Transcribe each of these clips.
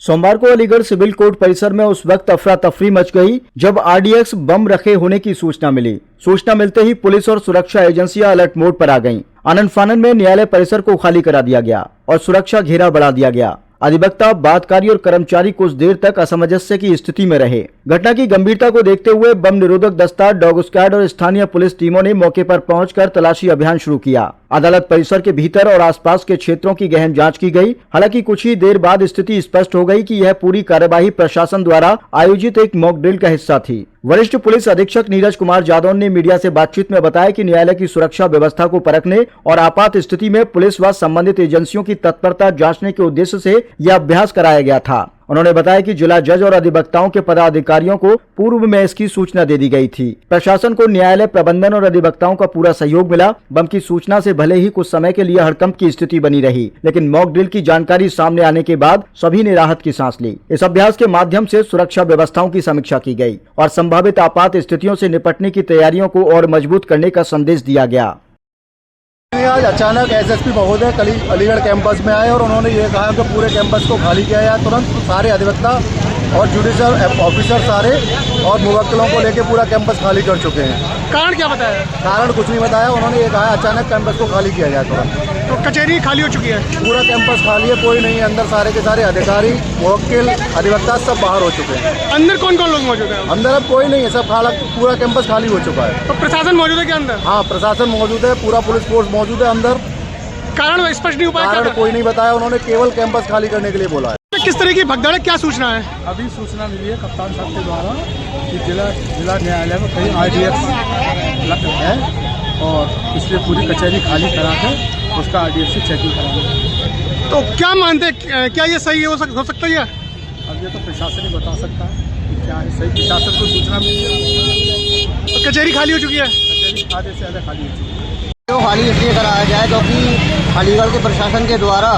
सोमवार को Aligarh civil court परिसर में उस वक्त अफरा तफरी मच गई जब आरडीएक्स बम रखे होने की सूचना मिली। सूचना मिलते ही पुलिस और सुरक्षा एजेंसियां अलर्ट मोड पर आ गईं। आनंद फानन में न्यायालय परिसर को खाली करा दिया गया और सुरक्षा घेरा बढ़ा दिया गया। अधिवक्ता, बातकारी और कर्मचारी कुछ देर तक असमंजस्य की स्थिति में रहे। घटना की गंभीरता को देखते हुए बम निरोधक दस्ता, डॉग स्क्वाड और स्थानीय पुलिस टीमों ने मौके पर पहुंचकर तलाशी अभियान शुरू किया। अदालत परिसर के भीतर और आसपास के क्षेत्रों की गहन जांच की गई। हालांकि कुछ ही देर बाद स्थिति स्पष्ट हो गई कि यह पूरी कार्यवाही प्रशासन द्वारा आयोजित एक मॉक ड्रिल का हिस्सा थी। वरिष्ठ पुलिस अधीक्षक नीरज कुमार जादौन ने मीडिया से बातचीत में बताया कि न्यायालय की सुरक्षा व्यवस्था को परखने और आपात स्थिति में पुलिस व संबंधित एजेंसियों की तत्परता जांचने के उद्देश्य से यह अभ्यास कराया गया था। उन्होंने बताया कि जिला जज और अधिवक्ताओं के पदाधिकारियों को पूर्व में इसकी सूचना दे दी गई थी। प्रशासन को न्यायालय प्रबंधन और अधिवक्ताओं का पूरा सहयोग मिला। बम की सूचना से भले ही कुछ समय के लिए हड़कंप की स्थिति बनी रही, लेकिन मॉक ड्रिल की जानकारी सामने आने के बाद सभी ने राहत की सांस ली। इस अभ्यास के माध्यम से सुरक्षा व्यवस्थाओं की समीक्षा की गई और संभावित आपात स्थितियों से निपटने की तैयारियों को और मजबूत करने का संदेश दिया गया। आज अचानक एसएसपी महोदय अलीगढ़ कैंपस में आए और उन्होंने ये कहा कि पूरे कैंपस को खाली किया जाए तुरंत। सारे अधिवक्ता और जुडिशियल ऑफिसर सारे और मुवक्किलों को लेकर पूरा कैंपस खाली कर चुके हैं। कारण क्या बताया? कारण कुछ नहीं बताया। उन्होंने ये कहा अचानक कैंपस को खाली किया जाए तुरंत। तो कचहरी खाली हो चुकी है? पूरा कैंपस खाली है, कोई नहीं है अंदर। सारे के सारे अधिकारी, मुवक्किल, अधिवक्ता सब बाहर हो चुके हैं। अंदर कौन कौन लोग मौजूद हैं? अंदर अब कोई नहीं है, सब पूरा कैंपस खाली हो चुका है। तो प्रशासन मौजूद है क्या अंदर? हाँ, प्रशासन मौजूद है, पूरा पुलिस फोर्स मौजूद है अंदर। कारण स्पष्ट नहीं हो पाया? कारण कोई नहीं बताया। उन्होंने केवल कैंपस खाली करने के लिए बोला है। किस तरह की भगदड़ है, क्या सूचना है? अभी सूचना मिली है कप्तान साहब के द्वारा कि जिला न्यायालय में कई आरडीएक्स है और इसलिए पूरी कचहरी खाली करा कर उसका आरडीएक्स से चेकिंग कराना। तो क्या मानते हैं, क्या ये सही हो सकता है? अब ये तो प्रशासन ही बता सकता है कि क्या है सही। प्रशासन को सूचना मिली है तो कचहरी खाली हो चुकी है? कचहरी आधे से ज़्यादा खाली हो चुकी है। तो खाली इसलिए कराया जाए क्योंकि अलीगढ़ के प्रशासन के द्वारा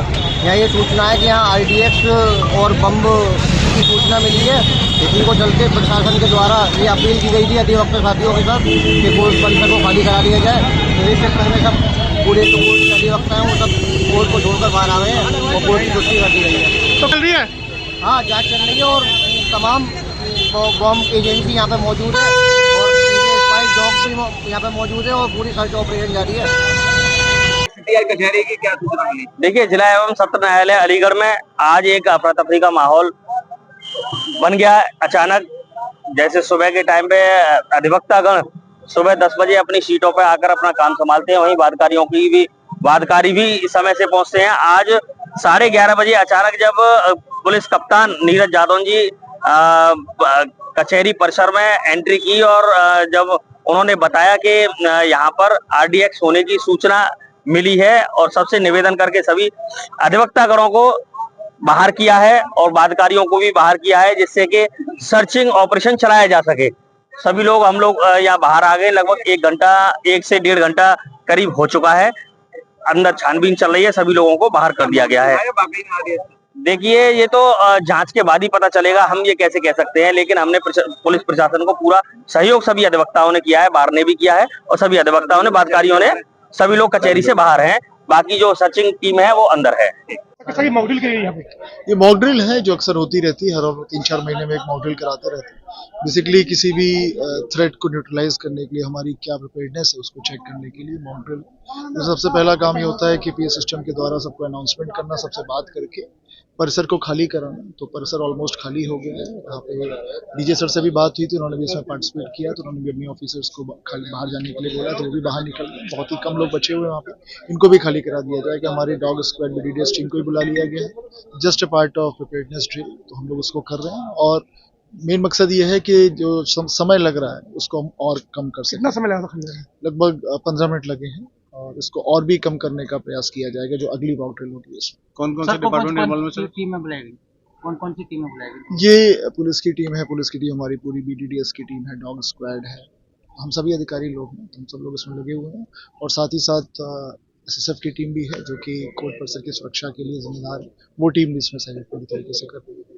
यहाँ ये सूचना है कि यहाँ आरडीएक्स और बम की सूचना मिली है। इसी को चलते प्रशासन के द्वारा ये अपील की गई थी अधिवक्ता साथियों के साथ कि कोर्ट परिसर को खाली करा दिया जाए। तो इस चक्कर में सब पूरे जो कोर्ट के अधिवक्ता हैं वो सब कोर्ट को छोड़कर बाहर आ गए हैं और कोर्ट की छुट्टी कर दी गई है। तो चल रही है? हाँ, जाँच चल रही है और तमाम बम एजेंसी यहाँ पर मौजूद है और डॉग भी यहाँ पे मौजूद है और पूरी सर्च ऑपरेशन जारी है। कचहरी की क्या सूचना मिली? देखिए, जिला एवं सत्र न्यायालय अलीगढ़ में आज एक अफरा तफरी का माहौल बन गया है। अचानक जैसे सुबह के टाइम पे अधिवक्तागण सुबह 10 बजे अपनी सीटों पर आकर अपना काम संभालते हैं, वहीं वादकारी भी इस समय से पहुंचते हैं। आज 11:30 बजे अचानक जब पुलिस कप्तान नीरज जादौन जी कचहरी परिसर में एंट्री की और जब उन्होंने बताया कि यहाँ पर आरडीएक्स होने की सूचना मिली है और सबसे निवेदन करके सभी अधिवक्तागणों को बाहर किया है और वादकारियों को भी बाहर किया है, जिससे कि सर्चिंग ऑपरेशन चलाया जा सके। सभी लोग हम लोग यहाँ बाहर आ गए। लगभग 1 से 1.5 घंटा करीब हो चुका है। अंदर छानबीन चल रही है, सभी लोगों को बाहर कर दिया गया है। देखिए, ये तो जांच के बाद ही पता चलेगा, हम ये कैसे कह सकते हैं। लेकिन हमने पुलिस प्रशासन को पूरा सहयोग सभी अधिवक्ताओं ने किया है, बाहर ने भी किया है और सभी अधिवक्ताओं ने, बातकारियों ने, सभी लोग कचहरी से बाहर हैं। बाकी जो सर्चिंग टीम है वो अंदर है। ये मॉक ड्रिल की यहाँ पे? ये मॉक ड्रिल है जो अक्सर होती रहती है, हर 3-4 महीने में एक मॉक ड्रिल कराते रहते हैं। बेसिकली किसी भी थ्रेट को न्यूट्रलाइज करने के लिए हमारी क्या प्रिपेयर्डनेस है उसको चेक करने के लिए मॉक ड्रिल। तो सबसे पहला काम ये होता है कि पीए सिस्टम के द्वारा सबको अनाउंसमेंट करना, सबसे बात करके परिसर को खाली कराना। तो परिसर ऑलमोस्ट खाली हो गया है। यहाँ पे डीजे सर से भी बात हुई थी, उन्होंने भी इसमें पार्टिसिपेट किया, तो उन्होंने भी अपने ऑफिसर्स को खाली बाहर जाने के लिए बोला, तो वो भी बाहर निकल गए। बहुत ही कम लोग बचे हुए हैं वहाँ पे, इनको भी खाली करा दिया जाए। कि हमारी डॉग स्क्वाड बीडीडीएस टीम को भी बुला लिया गया है, just a part of preparedness drill. तो हम लोग उसको कर रहे हैं और मेन मकसद ये है कि जो समय लग रहा है उसको हम और कम कर सकें। कितना समय लगा? लगभग 15 मिनट लगे हैं और इसको और भी कम करने का प्रयास किया जाएगा जो अगली मॉक ड्रिल होगी इसमें। कौन-कौन से डिपार्टमेंट इन्वॉल्व है? टीम में बुलाएगी? कौन-कौन सी टीमें बुलाएगी? ये पुलिस की टीम है, पुलिस की टीम हमारी पूरी बीडीडीएस की टीम है, डॉग स्क्वाड है, हम सभी अधिकारी लोग हैं, हम सब लोग इसमें लगे हुए हैं। और साथ ही साथ एसएसएफ की टीम भी है जो कि कोर्ट परिसर की सुरक्षा के लिए जिम्मेदार है। वो टीम भी इसमें सहयोग पूरी तरीके से कर रही है।